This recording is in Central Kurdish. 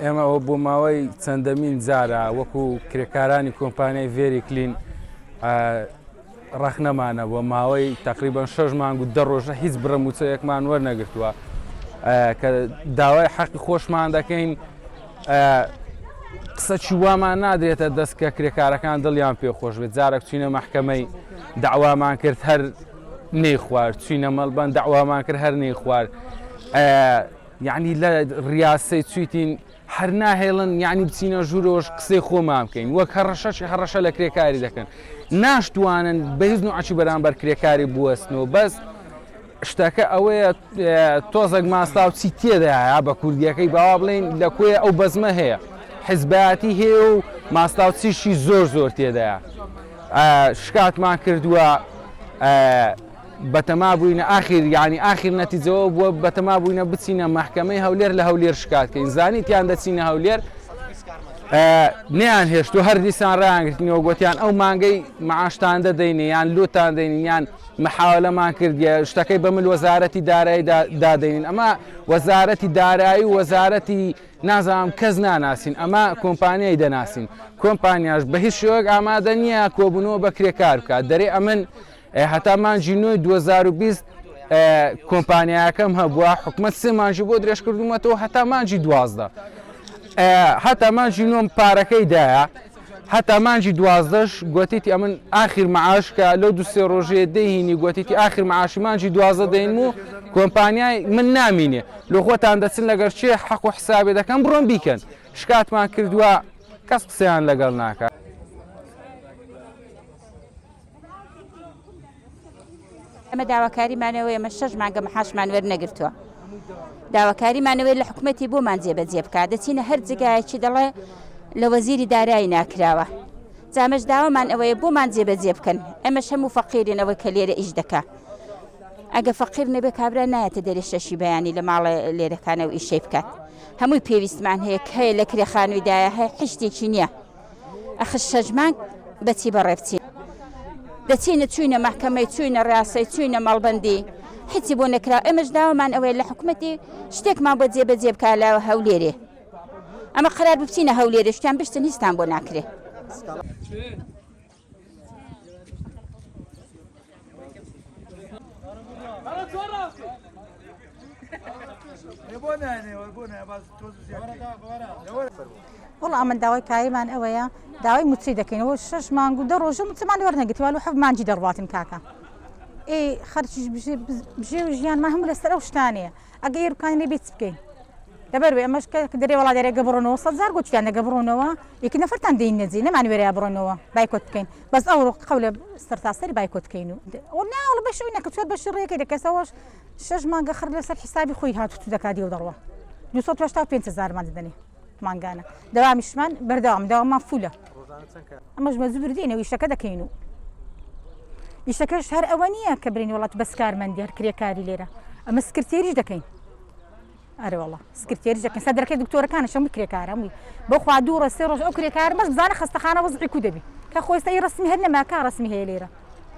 ئێمە ئەوە بۆ ماوەی چەندەمین جارە وەکو کرێکارانی کۆمپانیای ڤێری کلین ڕەخنەمانە بۆ ماوەی تقریبان 6 مانگ و 10 ڕۆژە هیچ برەموچەیەکمان وەرنەگرتووە کە داوای حەقی خۆشمان دەکەین. قسەی وامان نادرێتە دەست کە کرێکارەکان دڵیان پێخۆش بێت. جارێک چوینە مەحکەمەی داوامان کرد هەر نەی خوارد، چوینە مەڵبەن داوامان کرد هەر نەی خوارد. یعنی لە ڕیاسەی چویتین هەر ناهێڵن یعنی بچینە ژوورۆژ قسەی خۆمان بکەین وەک هەڕەشە لە کرێکاری دەکەن. ناشتوانن بە هیچ نوعچی بەرامبەر کرێکاری بوەستنەوە. بەس شتەکە ئەوەیە تۆزێک ماستاو چی تێدایە بە کوردیەکەی باوا بڵێن لە کوێ ئەو بەزمە هەیە، حیزبەتی هەیە و ماستاو چیشی زۆر تێدایە. شکاتمان کردووە بەتەما بووینە ئاخر نەتیجەوە بووە بەتەما بووینە بچینە مەحکەمەی هەولێر لە هەولێر شکاتکەین. زانیتیان دەچینە هەولێر نەیان هێشت و هەر دیسان ڕایانگرتنەوە گوتیان ئەو مانگەی معاشتان دەدەینێ یان لۆتان دەینین یان محاولەمان کردیە شتەکەی بەمل وەزارەتی دارایی دادەینین. ئەمە وەزارەتی دارایی و وەزارەتی نازانم کەس ناناسین، ئەمە کۆمپانیای دەناسین. کۆمپانیاش بە هیچ شێوەیەک ئامادە نییە کۆبوونەوە بە کرێکار بکات. دەرێ ئەمن هەتا مانجی 9 2020 کۆمپانیاکەم هەبووە حکومەت 3 مانجی بۆ درێژ کردومەتەوە هەتا مانجی 12 هەتا مانجی 9 پارەکەی دایە هەتا مانجی 12ش گوتیتی ئەمن ئاخر معاش کە لەو 2-3 ڕۆژێ دەهینی گوتیتی ئاخر معاشی مانجی 12 دەین و کۆمپانیای من نامینێ لە خۆتان دەچن لەگەر چێ حەق و حسابێ دەکەن بڕۆن بیکەن. شکاتمان کردووە کەس قسەیان لەگەڵ ناکات. ئەمە داواکاریمانەوەی ئەمە 6 مانگە مەحاشمان وەرنەگرتووە. داواکاریمانەوەی لە حکوومەتی بۆمان جێبەجێ بکات. دەچینە هەر جگایەکی دەڵێ لە وەزیری دارایی ناکراوە. جامەش داوامان ئەوەیە بۆمان جێبەجێ بکەن. ئەمەش هەموو فەقیرینەوەی کە لێرە ئیش دەکا. ئەگە فەقیر نەبێ کابرا نایەتە دەرێ شەشی بەیانی لە ماڵە لێرەکانەوە ئیشەی بکات. هەمووی پێویستمان هەیە کە هەیە لە کرێخانوویدایە هەیە حشتێکی نییە. ئەخ 6 مانگ بەچی بەڕێبچین. دەچینە چوینە مەحکەمەی چوینە ڕاستەی چوینە مەڵبەندی هیچی بۆ نەکرا. ئێمەش داوامان ئەوەیە لە حکوومەتی شتێکمان بۆ جێبەجێ بکا لە هەولێرێ. ئەمە قەرار بچینە هەولێرە شتیان بشتن هیچتان بۆ ناکرێ. وڵا ئەمە داوای کاریمان ئەوەیە داوای موچی دەکەینەوە 6 مانگ و 10 ڕۆژە موچمان وەرنەگرتووە لە حەوت مانجی دەڕواتن کاکە. خەرجیش بژێ و ژیانمان هەموو لەسەر ئەو شتانەیە. ئەگە یێروکانی لێ بێت بکەین لەبەر ئەمەش کە دەرێ وڵا دەرێگە بڕۆنەوە 100 جار گوتیان دەگە بڕۆنەوە یەکی نەفرتان دەین نەجێ نەمان وێرەیە بڕۆنەوە بایکۆت بکەین بەس ئەو قەولە سەرتاسەری بایکۆت بکەین و ناوڵ بەشەوەی نەکەوتوێت بە شڕێکی دەکەسەوەش 6 مانگە خڕ لەسەر حسابی خۆی هاتووت دەکاتی و دەڕوە 285 مان دەدەنێ مانگانە دەوامیشمان بەردەوام داوامان فولە ئەمەش مەزوور دێنەوە ئیشەکە دەکەین و ئیشەکەش هەر ئەوە نییە کە برین وڵات بەسکارمەندی هەر کرێکاری لێرە ئەمە سکرتێریش دەکەین ئەرێ وەڵا سکرتێریش دەکەین سەدرەکەی دکتۆرەکانش هەمووی کرێکارە هەمووی بەخوا 2 ڕۆژ 3 ڕۆژ ئەو کرێکار بەس بزانە خەستەخانە وەزعی کو دەبی کە خۆی ئەی ڕسمی هەر نەما کا ڕسمی هەیە لێرە